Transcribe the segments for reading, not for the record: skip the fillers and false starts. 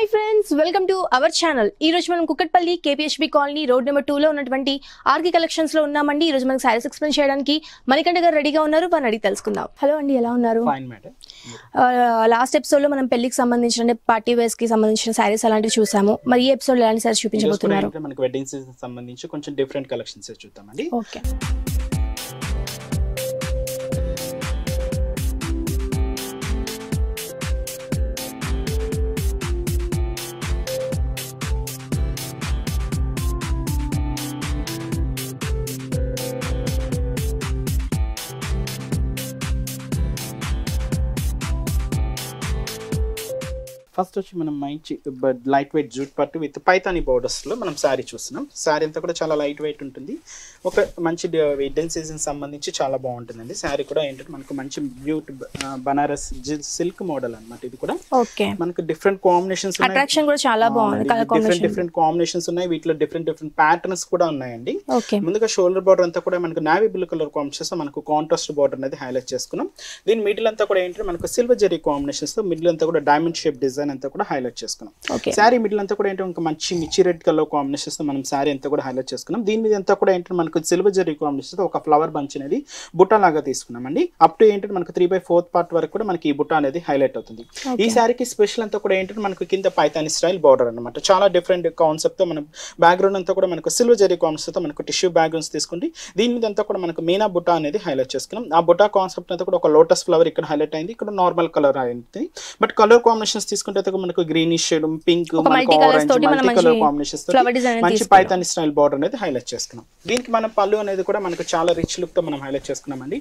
Hi friends, welcome to our channel. ఈ రోజు మనం Kukatpally KPHB colony road number 2 లో ఉన్నటువంటి ఆర్కి కలెక్షన్స్ లో ఉన్నామండి. ఈ రోజు మనకి సారీస్ ఎక్స్ప్లెయిన్ చేయడానికి మణికంఠ గారు రెడీగా ఉన్నారు. వారిని అడిగి తెలుసుకుందాం. హలో అండి, ఎలా ఉన్నారు? లాస్ట్ ఎపిసోడ్ లో మనం పెళ్లికి సంబంధించిన పార్టీ వేర్స్ కి సంబంధించిన సారీస్ అలాంటివి చూసాము. మరి ఈ ఎపిసోడ్ ఎలాంటి సారీస్ చూపించబోతున్నారు? మనకి వెడ్డింగ్ సీజన్ సంబంధించి కొంచెం డిఫరెంట్ కలెక్షన్స్ చూద్దామండి. ఓకే. ఫస్ట్ వచ్చి మనం మంచి లైట్ వెయిట్ జూట్ పట్టు విత్ పైతాని బోర్డర్స్ లో మనం శారీ చూస్తున్నాం. శారీ అంతా కూడా చాలా లైట్ వెయిట్ ఉంటుంది. ఒక మంచి వెడ్డింగ్ సీజన్ సంబంధించి చాలా బాగుంటుందండి. శారీ కూడా ఏంటంటే మనకు మంచి బ్యూట్ బనారస్ సిల్క్ మోడల్ అన్నమాట. ఇది కూడా ఓకే, మనకు డిఫరెంట్ కాంబినేషన్స్ అట్రాక్షన్ కూడా చాలా బాగుంది. కలర్ కాంబినేషన్ డిఫరెంట్ కాంబినేషన్స్ ఉన్నాయి. వీటిలో డిఫరెంట్ ప్యాటర్న్స్ కూడా ఉన్నాయండి. ఓకే. ముందుగా షోల్డర్ బార్డర్ అంతా కూడా మనకు నావీ బ్లూ కలర్ కాంబినేషన్స్ మనకు కాంట్రాస్ట్ బార్డర్ అనేది హైలైట్ చేసుకున్నాం. దీని మిడిల్ అంతా కూడా ఏంటంటే మనకు సిల్వర్ జెరీ కాంబినేషన్స్ తో మిడిల్ అంతా కూడా డైమండ్ షేప్ డిజైన్ అంతా కూడా హైలైట్ చేసుకున్నాం. శారీ మిడిల్ అంతా కూడా ఏంటంటే మంచి మిర్చి రెడ్ కలర్ కాంబినేషన్స్ తో మనం శారీ అంతా కూడా హైలైట్ చేసుకున్నాం. దీని మీద అంతా కూడా ఏంటంటే మనకు సిల్వర్ జెరీ కాంబినేషన్స్ తో ఒక ఫ్లవర్ బంచ్ అనేది బుట్ట లాగా తీసుకున్నాం అండి. అప్ టు ఏంటంటే మనకు 3/4 పార్ట్ వరకు కూడా మనకి ఈ బుట్ట అనేది హైలైట్ అవుతుంది. ఈ శారీకి స్పెషల్ అంతా కూడా ఏంటంటే మనకు కింద పైతాని స్టైల్ బార్డర్ అనమాట. చాలా డిఫరెంట్ కాన్సెప్ట్ తో మనం బ్యాక్గ్రౌండ్ అంతా కూడా మనకు సిల్వర్ జెరీ కాంబినేషన్స్ తో మనకు టిష్యూ బ్యాక్గ్రౌండ్స్ తీసుకుంటే దీని మీద అంతా కూడా మనకు మీనా బుట్ట అనేది హైలైట్ చేసుకున్నాం. ఆ బుట్ట కాన్సెప్ట్ అంతా కూడా ఒక లోటస్ ఫ్లవర్ ఇక్కడ హైలైట్ అయింది. ఇక్కడ నార్మల్ కలర్ అయింది. బట్ కలర్ కాంబినేషన్స్ తీసుకుంటే మనకు greenish shade, pink, multi colour combinations తో మంచి పైతాని స్టైల్ బార్డర్ అనేది హైలైట్ చేసుకున్నాం. దీనికి మనం పళ్ళు అనేది కూడా మనకు చాలా రిచ్ లుక్ తో మనం హైలైట్ చేసుకున్నామండి.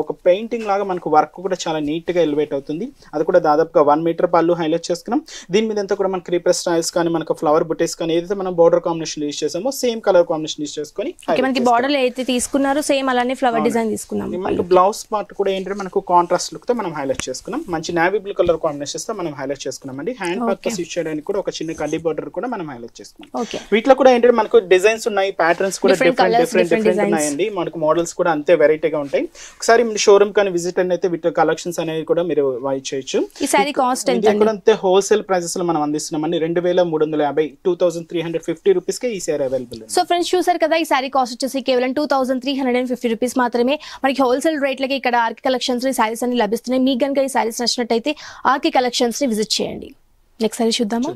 ఒక పెయింటింగ్ లాగా మనకు వర్క్ కూడా చాలా నీట్ గా ఎలివేట్ అవుతుంది. అది కూడా దాదాపుగా 1 మీటర్ పళ్ళు హైలైట్ చేసుకున్నాం. దీని మీద అంతా కూడా మనకి క్రీపర్ స్టైల్స్ కానీ మనకు ఫ్లవర్ బుటీస్ కానీ ఏదైతే మనం బార్డర్ కాంబినేషన్ యూజ్ చేసామో సేమ్ కలర్ కాంబినేషన్ యూజ్ చేసుకొని మనకి బార్డర్ అయితే తీసుకున్నారు సేమ్ అలానే ఫ్లవర్ డిజైన్ తీసుకున్నాం. మనకు బ్లౌజ్ పార్ట్ కూడా ఏంటంటే మనకు కాంట్రాస్ట్ లుక్ తో మనం హైలైట్ చేసుకున్నాం. మంచి నావీ బ్లూ కలర్ కాంబినేషన్స్ తో మనం హైలైట్ చేసుకున్నామండి. హ్యాండ్ పర్పస్ యూజ్ చేయడానికి కూడా ఒక చిన్న కడ్డీ బార్డర్ కూడా మనం హైలైట్ చేసుకున్నాం. వీటిలో కూడా ఏంటంటే మనకు డిజైన్స్ ఉన్నాయి, ప్యాటర్న్స్ కూడా డిఫరెంట్ ఉన్నాయండి. మనకు మోడల్స్ కూడా అంతే వెరైటీగా ఉంటాయి. ఒకసారి మీరు షోరూమ్ కానీ విజిట్ అయితే వీటి కలెక్షన్స్ అనేవి కూడా మీరు వై చేయొచ్చు. ఈ సారీ కాస్ట్ ఎంత అండి? అంతే హోల్సేల్ ప్రైసెస్ లో మనం అందిస్తున్నామండి. 2350 2350 రూపీస్ కి ఈ సారీ అవైలబుల్. సో ఫ్రెండ్స్ చూసారు కదా, ఈ సారీ కాస్ట్ వచ్చేసి కేవలం 2350 రూపీస్ మాత్రమే. మనకి హోల్సేల్ రేట్లకి ఇక్కడ ఆర్కి కలెక్షన్స్ ఈ సారీస్ అన్ని లభిస్తున్నాయి. మీకు కనుక ఈ సారీస్ నచ్చినట్టయితే ఆర్కి కలెక్షన్స్ ని విజిట్ చేయండి. నెక్స్ట్ సారీ చూద్దామా?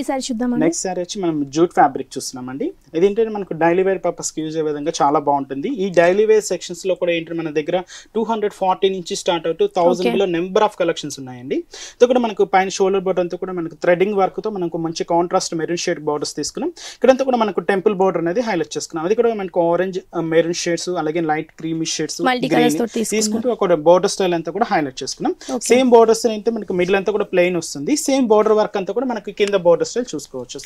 ఈ సారీ చూద్దాం. నెక్స్ట్ సారీ వచ్చి మనం జూట్ ఫ్యాబ్రిక్ చూస్తున్నామండి. ఇది ఏంటంటే మనకు డైలీ వేర్ పర్పస్ కి యూజ్ అయ్యే విధంగా చాలా బాగుంటుంది. ఈ డైలీ వేర్ సెక్షన్స్ లో కూడా ఏంటంటే మన దగ్గర 240 నుంచి స్టార్ట్ అవుతూ 1000 లో నెంబర్ ఆఫ్ కలెక్షన్స్ ఉన్నాయండి. ఇది కూడా మనకు పైన షోల్డర్ బోర్డర్ అంతా కూడా మనకు థ్రెడింగ్ వర్క్ తో మనకు మంచి కాంట్రాస్ట్ మెరూన్ షేడ్ బోర్డర్స్ తీసుకున్నాం. ఇక్కడంతా కూడా మనకు టెంపుల్ బోర్డర్ అనేది హైలైట్ చేసుకున్నాం. అది కూడా మనకు ఆరెంజ్, మెరూన్ షేడ్స్ అలాగే లైట్ క్రీమీ షేడ్స్ తీసుకుంటూ ఒక బోర్డర్ స్టైల్ అంతా కూడా హైలైట్ చేసుకున్నాం. సేమ్ బోర్డర్స్ అయితే మనకు మిడిల్ అంతా కూడా ప్లెయిన్ వస్తుంది. సేమ్ బోర్డర్ వర్క్ అంతా కూడా మనకి కింద బోర్డర్ స్టైల్ చూసుకోవచ్చు.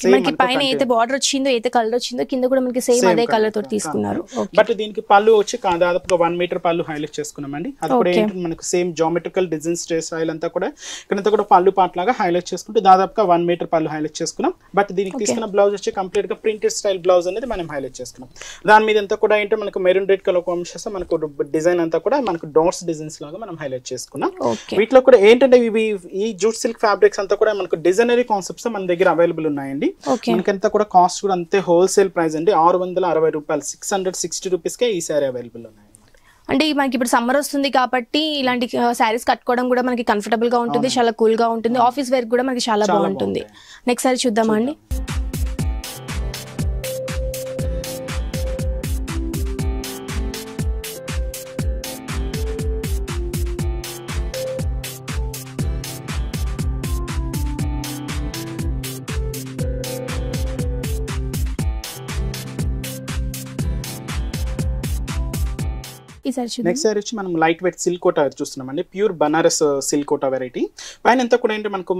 పైన అయితే బార్డర్ వచ్చిందో అయితే కలర్ వచ్చిందో కింద కూడా మనకి సేమ్ అదే కలర్ తోటి తీసుకున్నారు. బట్ దీనికి పళ్ళు వచ్చి దాదాపుగా 1 మీటర్ పళ్ళు హైలైట్ చేసుకున్నామండి. అది కూడా ఏంటంటే మనకు సేమ్ జామెట్రికల్ డిజైన్ స్టైల్ అంతా కూడా ఇక్కడంతా కూడా పళ్ళు పార్ట్ లాగా హైలైట్ చేసుకుంటూ దాదాపుగా 1 మీటర్ పళ్ళు హైలైట్ చేసుకున్నాం. బట్ దీనికి తీసుకున్న బ్లౌజ్ వచ్చి కంప్లీట్ గా ప్రింటెడ్ స్టైల్ బ్లౌజ్ అనేది మనం హైలైట్ చేసుకున్నాం. దాని మీద అంతా కూడా ఏంటంటే మనకు మెరూన్ రెడ్ కలర్ కాంబినేషన్ మనకు డిజైన్ అంతా కూడా మనకు డాట్స్ డిజైన్స్ లాగా మనం హైలైట్ చేసుకున్నాం. వీటిలో కూడా ఏంటంటే ఇవి ఈ జూట్ సిల్క్ ఫ్యాబ్రిక్స్ అంతా కూడా మనకు డిజైనరీ కాన్సెప్ట్స్ మన దగ్గర అవైలబుల్ ఉన్నాయండి. మనకంతా కూడా కాస్ట్ కూడా అంతే హోల్సేల్ ప్రైస్ అండి. 660 రూపాయలు 660 రూపీస్ కే ఈ సారీ అవైలబుల్ ఉన్నాయి. అంటే మనకి ఇప్పుడు సమ్మర్ వస్తుంది కాబట్టి ఇలాంటి శారీస్ కట్టుకోవడం కూడా మనకి కంఫర్టబుల్ గా ఉంటుంది, చాలా కూల్ గా ఉంటుంది. ఆఫీస్ వేర్ కూడా మనకి చాలా బాగుంటుంది. నెక్స్ట్ సారీ చూద్దామా అండి? నెక్స్ట్ సారీ వచ్చి మనం లైట్ వెయిట్ సిల్క్ కోటా చూస్తున్నామండి, pure Banaras silk Kota variety. పైన అంతా కూడా ఏంటి మనకు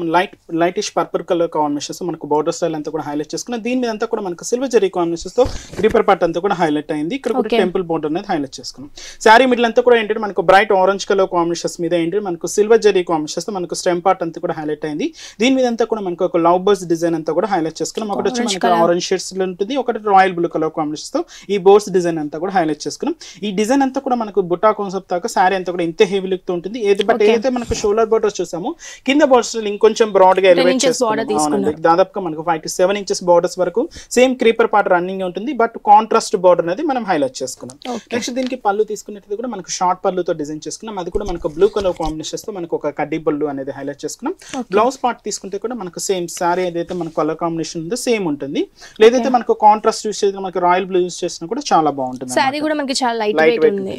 లైటిష్ పర్పుల్ కలర్ కాంబినేషన్స్ మనకు బోర్డర్ స్టైల్ అంతా కూడా హైలైట్ చేసుకున్నాం. దీని మీద అంతా కూడా మనకు సిల్వర్ జరీ కాంబినేషన్స్ తో క్రీపర్ పార్ట్ అంతా కూడా హైలైట్ అయింది. ఇక్కడ కూడా టెంపుల్ బోర్డర్ అనేది హైలైట్ చేసుకున్నాం. శారీ మిడిల్ అంతా కూడా ఏంటంటే మనకు బ్రైట్ ఆరెంజ్ కలర్ కాంబినేషన్స్ మీద ఏంటి మనకు సిల్వర్ జరీ కాంబినేషన్స్ తో మనకు స్టెమ్ పార్ట్ అంతా కూడా హైలైట్ అయింది. దీని మీద అంతా కూడా మనకు ఒక లవ్ బర్డ్స్ డిజైన్ అంతా కూడా హైలైట్ చేసుకున్నాం. ఒకటి వచ్చి మనకు ఆరెంజ్ షేడ్స్ లో ఉంటుంది, ఒకటి రాయల్ బ్లూ కలర్ కాంబినేషన్స్ తో ఈ బోర్డ్స్ డిజైన్ అంతా కూడా హైలైట్ చేసుకున్నాం. ఈ డిజైన్ అంతా కూడా మనకు బుట్టా కాన్సెప్ట్ దాకా శారీ అంతా కూడా ఇంతే హెవీ లుక్ తో ఉంటుంది. ఏదైతే మనకు షోల్డర్ బోర్డర్స్ చూసామో కింద బోర్డర్స్ ఇంకొంచెం బ్రాడ్ గా ఎలివేట్ చేసుకున్నాం. దాదాపుగా మనకు 5 to 7 inches బోర్డర్స్ వరకు సేమ్ క్రీపర్ పార్ట్ రన్నింగ్ ఉంటుంది, బట్ కాంట్రాస్ట్ బోర్డర్ అనేది మనం హైలైట్ చేసుకున్నాం. నెక్స్ట్ దీనికి పళ్ళు తీసుకున్నట్టు కూడా మనకు షార్ట్ పళ్ళుతో డిజైన్ చేసుకున్నాం. అది కూడా మనకు బ్లూ కలర్ కాంబినేషన్స్ తో మనకు ఒక కడ్డీ పళ్ళు అనేది హైలైట్ చేసుకున్నాం. బ్లౌజ్ పార్ట్ తీసుకుంటే కూడా మనకు సేమ్ శారీ ఏదైతే మనకు కలర్ కాంబినేషన్ ఉందో సేమ్ ఉంటుంది. లేదైతే మనకు కాంట్రాస్ట్ యూస్ చేసిన మనకు రాయల్ బ్లూ యూస్ చేసినా కూడా చాలా బాగుంటుంది. శారీ కూడా మనకి చాలా లైట్ వెయిట్ ఉంది.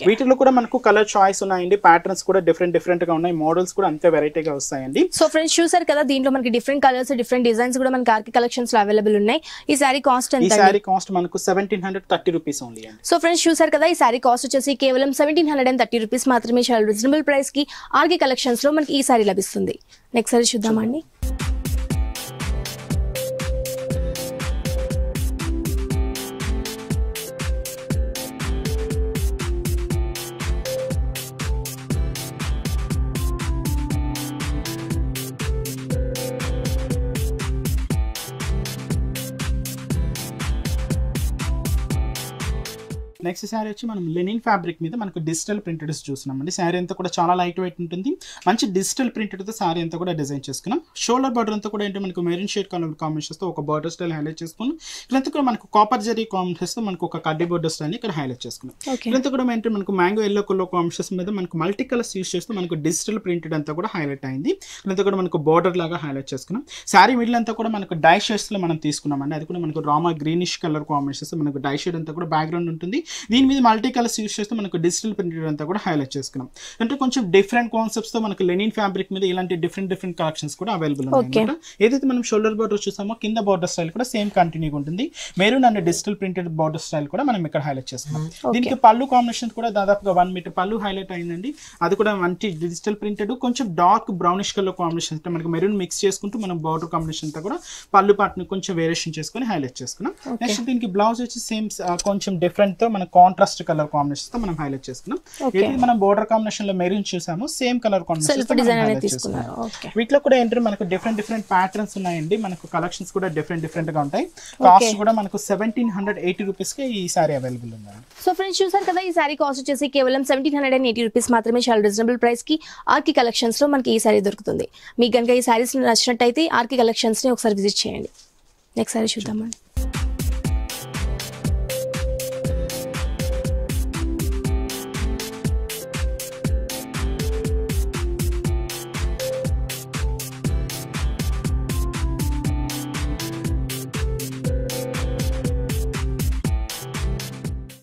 వీటిలో కూడా మనకు కలర్ చాయిస్ ఉన్నాయండి, ప్యాటర్న్స్ కూడా డిఫరెంట్ గా ఉన్నాయి, మోడల్స్ కూడా అంతే వెరైటీగా వస్తాయండి. సో ఫ్రెండ్స్ చూసారు కదా, దీంట్లో మనకి డిఫరెంట్ కలర్స్ డిఫరెంట్ డిజైన్స్ కూడా మనకి ఆర్కే కలెక్షన్స్ లో అవైలబుల్ ఉన్నాయి. ఈ శారీ కాస్ట్ ఎంత? ఈ శారీ కాస్ట్ మనకు 1730 రూపీస్ ఓన్లీ అండి. సో ఫ్రెండ్స్ చూసారు కదా, ఈ శారీ కాస్ట్ వచ్చేసి కేవలం 1730 రూపీస్ మాత్రమే. చాలా రీజనబుల్ ప్రైస్ కి ఆర్కే కలెక్షన్స్ లో మనకి ఈ శారీ లభిస్తుంది. నెక్స్ట్ సారీ చూద్దామండి. నెక్స్ట్ శారీ వచ్చి మనం లెనిన్ ఫ్యాబ్రిక్ మీద మనకు డిజిటల్ ప్రింటెడ్ చూస్తున్నామండి. శారీ అంతా కూడా చాలా లైట్ వెయిట్ ఉంటుంది, మంచి డిజిటల్ ప్రింటెడ్ తో శారీ అంతా కూడా డిజైన్ చేసుకున్నాం. షోల్డర్ బార్డర్ అంతా కూడా ఏంటి మనకు మెరూన్ షేడ్ కలర్ కాంబినేషన్స్ తో ఒక బార్డర్ స్టైల్ హైలైట్ చేసుకున్నాం. ఇదంతా కూడా మనకు కాపర్ జరీ కాంబినేషన్స్ తో మనకు ఒక కడ్డీ బార్డర్ స్టైల్ ఇక్కడ హైలైట్ చేసుకున్నాం. ఇదంతా కూడా ఏంటి మనకు మ్యాంగో ఎల్లో కలర్ కాంబినేషన్స్ మీద మనకు మల్టీ కలర్స్ యూస్ చేస్తూ మనకు డిజిటల్ ప్రింటెడ్ అంతా కూడా హైలైట్ అయింది. ఇదంతా కూడా మనకు బార్డర్ లాగా హైలైట్ చేసుకున్నాం. శారీ మిడిల్ అంతా కూడా మనకు డై షేడ్స్ లో మనం తీసుకున్నామండి. అది కూడా మనకు రామా గ్రీనిష్ కలర్ కాంబినేషన్స్ మనకు డై షేడ్ అంతా కూడా బ్యాక్గ్రౌండ్ ఉంటుంది. దీని మీద మల్టీ కలర్స్ యూస్ చేస్తూ మనకు డిజిటల్ ప్రింటెడ్ అంతా కూడా హైలైట్ చేసుకున్నాం. అంటే కొంచెం డిఫరెంట్ కాన్సెప్ట్స్ తో మనకు లెనిన్ ఫ్యాబ్రిక్ మీద ఇలాంటి డిఫరెంట్ కలెక్షన్స్ కూడా అవైలబుల్ ఉన్నాయి. ఏదైతే మనం షోల్డర్ బార్డర్ చూసామో కింద బార్డర్ స్టైల్ కూడా సేమ్ కంటిన్యూగా ఉంటుంది. Maroon and digital printed border style కూడా మనం ఇక్కడ హైలైట్ చేసుకున్నాం. దీనికి పళ్ళు కాంబినేషన్ కూడా దాదాపుగా 1 మీటర్ పళ్ళు హైలైట్ అయిందండి. అది కూడా మంచి డిజిటల్ ప్రింటెడ్ కొంచెం డార్క్ బ్రౌనిష్ కలర్ కాంబినేషన్ అంటే మనకు మెరూన్ మిక్స్ చేసుకుంటూ మనం బార్డర్ కాంబినేషన్ అంతా కూడా పళ్ళు పార్ట్ ని కొంచెం వేరియేషన్ చేసుకుని హైలైట్ చేసుకున్నాం. నెక్స్ట్ దీనికి బ్లౌజ్ వచ్చి సేమ్ కొంచెం డిఫరెంట్ తో మన కాంట్రాస్ట్ కలర్ కాంబినేషన్ తో మనం హైలైట్ చేసుకున్నాం. ఏది మనం బోర్డర్ కాంబినేషన్ లో మెరూన్ చూసాము సేమ్ కలర్ కాంబినేషన్. వీటిలో కూడా ఏంటంటే మనకు డిఫరెంట్ ప్యాటర్న్స్ ఉన్నాయండి. మనకు కలెక్షన్స్ కూడా డిఫరెంట్ గా ఉంటాయి. కాస్ట్ కూడా మనకు 1780 రూపీస్ కి ఈ సారీ అవైలబుల్ ఉంది. సో ఫ్రెండ్స్ చూసారు కదా, ఈ సారీ కాస్ట్ వచ్చేసి కేవలం 1780 రూపీస్ మాత్రమే. చాలా రీజనబుల్ ప్రైస్ కి ఆర్కే కలెక్షన్స్ లో మనకి ఈ సారీ దొరుకుతుంది. మీకు కనుక ఈ సారీస్ నచ్చినట్టయితే ఆర్కే కలెక్షన్స్ ని ఒకసారి విజిట్ చేయండి. నెక్స్ట్ సారీ చూద్దామండి.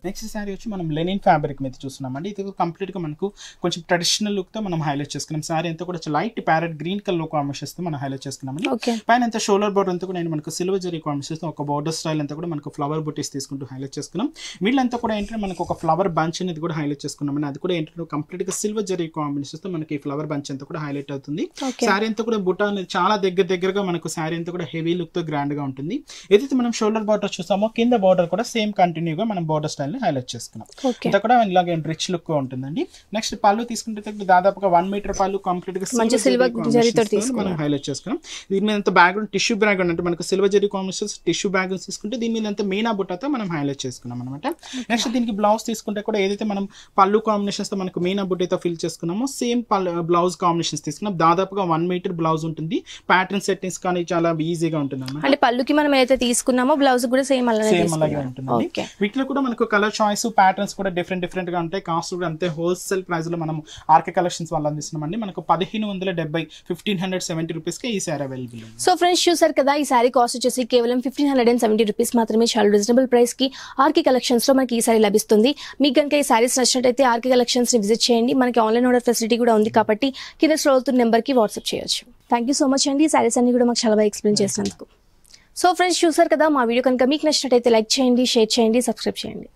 నెక్స్ట్ శారీ వచ్చి మనం లెనిన్ ఫ్యాబ్రిక్ మీద చూస్తున్నామండి. ఇది కంప్లీట్ గా మనకు కొంచెం ట్రెడిషనల్ లుక్ తో మనం హైలైట్ చేసుకున్నాం. శారీ అంతా కూడా light parrot green colour combinations తో మనం హైలైట్ చేసుకున్నామండి. పైన అంతా షోల్డర్ బోర్డర్ అంతా కూడా మనకు సిల్వర్ జరీ కాంబినేషన్స్ తో ఒక బోర్డర్ స్టైల్ అంతా కూడా మనకు ఫ్లవర్ బుటీస్ తీసుకుంటూ హైలైట్ చేసుకున్నాం. మిడిల్ అంతా కూడా ఏంటంటే మనకు ఒక ఫ్లవర్ బంచ్ అనేది కూడా హైలైట్ చేసుకున్నాం. అది కూడా ఏంటంటే కంప్లీట్ గా సిల్వర్ జరీ కాంబినేషన్స్ తో మనకి ఫ్లవర్ బంచ్ అంతా కూడా హైలైట్ అవుతుంది. శారీ అంతా కూడా బుట్ట అనేది చాలా దగ్గరగా మనకు శారీ అంతా కూడా హెవీ లుక్ తో గ్రాండ్ గా ఉంటుంది. ఏదైతే మనం షోల్డర్ బార్డర్ చూసామో కింద బార్డర్ కూడా సేమ్ కంటిన్యూగా మనం బార్డర్ స్టైల్ ని హైలైట్ చేసుకున్నాం. ఇది కూడా ఇలాగే రిచ్ లుక్ ఉంటుందండి. నెక్స్ట్ పళ్ళు తీసుకుంటే దాదాపుగా 1 మీటర్ పళ్ళు కంప్లీట్ గా సిల్వర్ జరీతో మనం హైలైట్ చేసుకున్నాం. దీని మీద అంతా బ్యాక్గ్రౌండ్ టిష్యూ బ్యాక్గ్రౌండ్ అంటే మనకు silver zari combinations tissue background తీసుకుంటే దీని మీద అంతా మీనా బుట్టతో మనం హైలైట్ చేసుకున్నాం అనమాట. నెక్స్ట్ దీనికి బ్లౌజ్ తీసుకుంటే కూడా ఏదైతే మనం పళ్ళు కాంబినేషన్స్ తో మనకు మీనా బుట్టతో ఫిల్ చేసుకున్నామో సేమ్ బ్లౌజ్ కాంబినేషన్స్ తీసుకున్నాం. దాదాపుగా 1 మీటర్ బ్లౌజ్ ఉంటుంది. ప్యాటర్న్ సెట్టింగ్స్ కానీ చాలా ఈజీగా ఉంటుంది అన్నమాట. అంటే పళ్ళుకి మనం ఏదైతే తీసుకున్నామో బ్లౌజ్ కూడా సేమ్ అలాగే ఉంటుంది. వీటిలో కూడా మనకు కలర్ చాయిస్ ప్యాటర్న్స్ కూడా డిఫరెంట్ గా ఉంటాయి. కాస్ట్ కూడా అంతే హోల్సేల్ ప్రైస్ లో మనం ఆర్కే కలెక్షన్స్ వాళ్ళు అందిస్తున్నామండి. మనకు 1570 1570 రూపీస్ కి ఈ సారీ అవైలబుల్. సో ఫ్రెండ్స్ చూసారు కదా, ఈ సారీ కాస్ట్ వచ్చేసి కేవలం 1570 రూపీస్ మాత్రమే. చాలా రీజనబుల్ ప్రైస్ కి ఆర్కే కలెక్షన్స్ లో మనకి ఈ సారీ లభిస్తుంది. మీకు కనుక ఈ సారీస్ నచ్చినట్టయితే ఆర్కే కలెక్షన్స్ ని విజిట్ చేయండి. మనకి ఆన్లైన్ ఆర్డర్ ఫెసిలిటీ కూడా ఉంది కాబట్టి కింద స్క్రోల్ అవుతున్న నెంబర్ కి వాట్సాప్ చేయొచ్చు. థ్యాంక్ యూ సో మచ్ అండి. ఈ సారీస్ అన్ని కూడా మాకు చాలా బాగా ఎక్స్ప్లెయిన్ చేసినందుకు. సో ఫ్రెండ్స్ చూసారు కదా, మా వీడియో కనుక మీకు నచ్చినట్టయితే లైక్ చేయండి, షేర్ చేయండి, సబ్స్క్రైబ్ చేయండి.